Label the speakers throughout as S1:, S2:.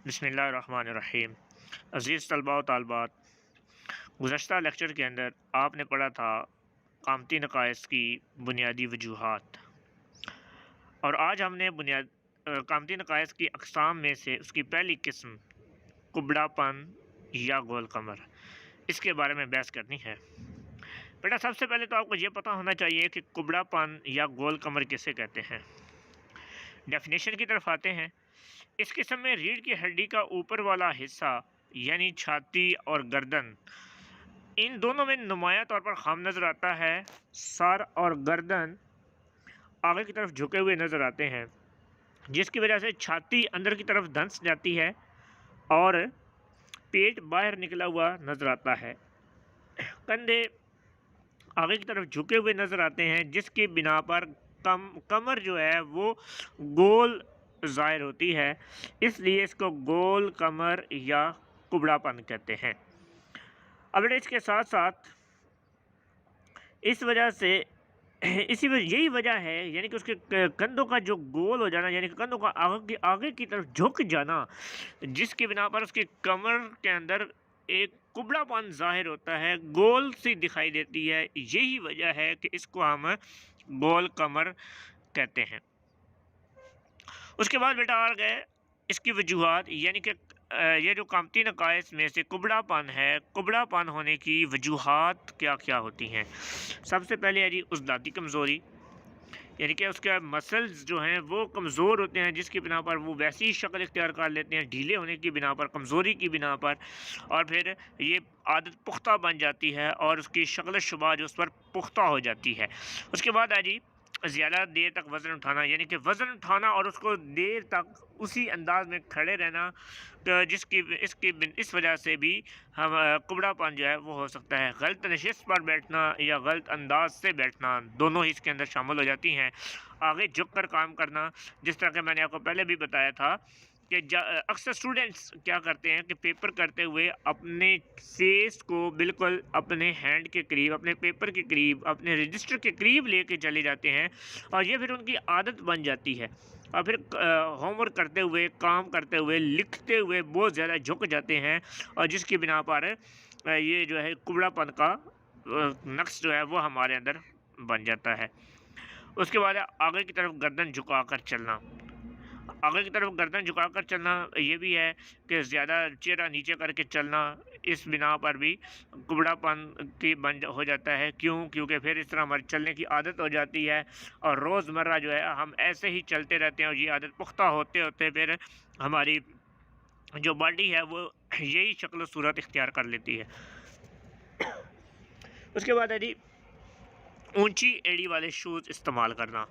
S1: बिस्मिल्लाहिर्रहमानिर्रहीम। अज़ीज़ तलबा व तालबात, गुज़श्ता लेक्चर के अंदर आपने पढ़ा था क़ामती नक़ाइस की बुनियादी वजूहात, और आज हमने क़ामती नक़ाइस की अक़साम में से उसकी पहली किस्म कुबड़ापन या गोल कमर, इसके बारे में बहस करनी है। बेटा, सबसे पहले तो आपको ये पता होना चाहिए कि कुबड़ापन या गोल कमर किसे कहते हैं। डेफिनेशन की तरफ आते हैं। इस किस्म में रीढ़ की हड्डी का ऊपर वाला हिस्सा यानी छाती और गर्दन, इन दोनों में नुमाया तौर पर खाम नज़र आता है। सर और गर्दन आगे की तरफ झुके हुए नज़र आते हैं, जिसकी वजह से छाती अंदर की तरफ धंस जाती है और पेट बाहर निकला हुआ नज़र आता है। कंधे आगे की तरफ झुके हुए नज़र आते हैं, जिसकी बिना पर कमर जो है वो गोल ज़ाहिर होती है, इसलिए इसको गोल कमर या कुबड़ापन कहते हैं। अब इसके साथ साथ इस वजह से यही वजह है, यानी कि उसके कंधों का जो गोल हो जाना, यानी कि कंधों का आगे की तरफ झुक जाना, जिसकी बिना पर उसकी कमर के अंदर एक कुबड़ापन ज़ाहिर होता है, गोल सी दिखाई देती है। यही वजह है कि इसको हम गोल कमर कहते हैं। उसके बाद बेटा आ गए इसकी वजूहात, यानी कि ये जो क़ामती नक़ाइस में से कुबड़ापन है, कुबड़ापन होने की वजूहात क्या क्या होती हैं। सबसे पहले है जी उज़लाती कमज़ोरी, यानी कि उसके मसल्स जो हैं वो कमज़ोर होते हैं, जिसकी बिना पर वो वैसी ही शक्ल इख्तियार कर लेते हैं, ढीले होने की बिना पर, कमज़ोरी की बिना पर, और फिर ये आदत पुख्ता बन जाती है और उसकी शक्ल शुबा जो उस पर पुख्ता हो जाती है। उसके बाद है जी ज़्यादा देर तक वज़न उठाना, यानी कि वज़न उठाना और उसको देर तक उसी अंदाज में खड़े रहना, तो इस वजह से भी हम कुबड़ापन जो है वो हो सकता है। गलत नशिस्त पर बैठना या गलत अंदाज से बैठना, दोनों ही इसके अंदर शामिल हो जाती हैं। आगे झुक कर काम करना, जिस तरह के मैंने आपको पहले भी बताया था कि अक्सर स्टूडेंट्स क्या करते हैं कि पेपर करते हुए अपने फेस को बिल्कुल अपने हैंड के करीब, अपने पेपर के करीब, अपने रजिस्टर के करीब लेके चले जाते हैं, और ये फिर उनकी आदत बन जाती है, और फिर होमवर्क करते हुए, काम करते हुए, लिखते हुए बहुत ज़्यादा झुक जाते हैं, और जिसकी बिना पर ये जो है कुबड़ापन का नक्श जो है वो हमारे अंदर बन जाता है। उसके बाद आगे की तरफ गर्दन झुकाकर चलना। आगे की तरफ गर्दन झुकाकर चलना ये भी है कि ज़्यादा चेहरा नीचे करके चलना, इस बिना पर भी कुबड़ापन की हो जाता है। क्योंकि फिर इस तरह हमारी चलने की आदत हो जाती है, और रोज़मर्रा जो है हम ऐसे ही चलते रहते हैं, और ये आदत पुख्ता होते होते फिर हमारी जो बॉडी है वो यही शक्ल सूरत इख्तियार कर लेती है। उसके बाद है जी ऊंची एड़ी वाले शूज़ इस्तेमाल करना।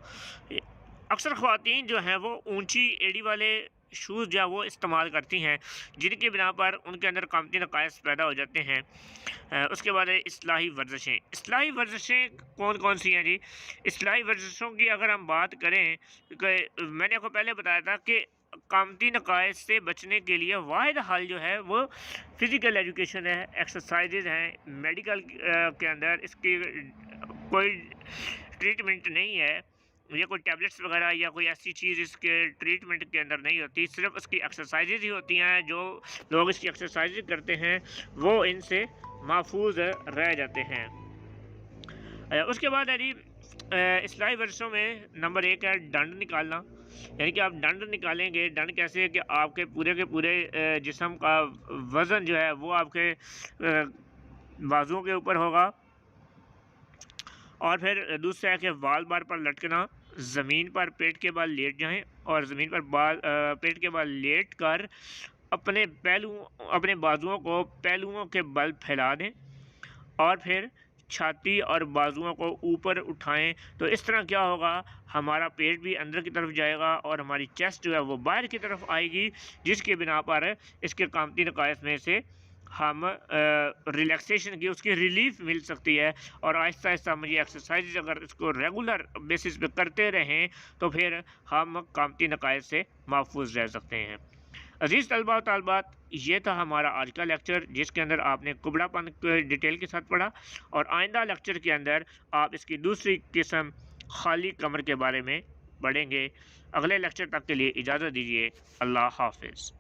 S1: अक्सर ख़वातीन जो हैं वो ऊंची एड़ी वाले शूज़ जो है वो इस्तेमाल करती हैं, जिनकी बिना पर उनके अंदर क़ामती नक़ाइस पैदा हो जाते हैं। उसके बाद है इस्लाही वर्जिशें। इस्लाही वर्जिशें कौन कौन सी हैं जी? इस्लाही वर्जिशों की अगर हम बात करें, कि मैंने आपको पहले बताया था कि क़ामती नक़ाइस से बचने के लिए वाहिद हल जो है वो फ़िज़िकल एजुकेशन है, एक्सरसाइजेज़ हैं। मेडिकल के अंदर इसकी कोई ट्रीटमेंट नहीं है, या कोई टैबलेट्स वगैरह या कोई ऐसी चीज़ इसके ट्रीटमेंट के अंदर नहीं होती, सिर्फ इसकी एक्सरसाइजेज़ ही होती हैं। जो लोग इसकी एक्सरसाइज करते हैं वो इनसे महफूज रह जाते हैं। उसके बाद है जी इस्लाही वर्षों में नंबर 1 है डंड निकालना, यानी कि आप डंड निकालेंगे। डंड कैसे है कि आपके पूरे के पूरे जिस्म का वज़न जो है वो आपके बाजुओं के ऊपर होगा, और फिर दूसरा है कि वाल बार पर लटकना, ज़मीन पर पेट के बल लेट जाएं, और ज़मीन पर पेट के बल लेट कर अपने बाजुओं को पहलुओं के बल फैला दें, और फिर छाती और बाजुओं को ऊपर उठाएं। तो इस तरह क्या होगा, हमारा पेट भी अंदर की तरफ जाएगा और हमारी चेस्ट जो है वो बाहर की तरफ आएगी, जिसके बिना पर इसके क़ामती नक़ाइस में से हम रिलैक्सेशन की, उसकी रिलीफ मिल सकती है। और आहिस्ता आहिस्ता हम ये एक्सरसाइज अगर इसको रेगुलर बेसिस पे करते रहें तो फिर हम क़ामती नक़ाइस से महफूज रह सकते हैं। अज़ीज़ तलबा व तालबात, ये था हमारा आज का लेक्चर, जिसके अंदर आपने कुबड़ापन को डिटेल के साथ पढ़ा, और आइंदा लेक्चर के अंदर आप इसकी दूसरी किस्म खाली कमर के बारे में पढ़ेंगे। अगले लेक्चर तक के लिए इजाज़त दीजिए। अल्लाह हाफ़िज़।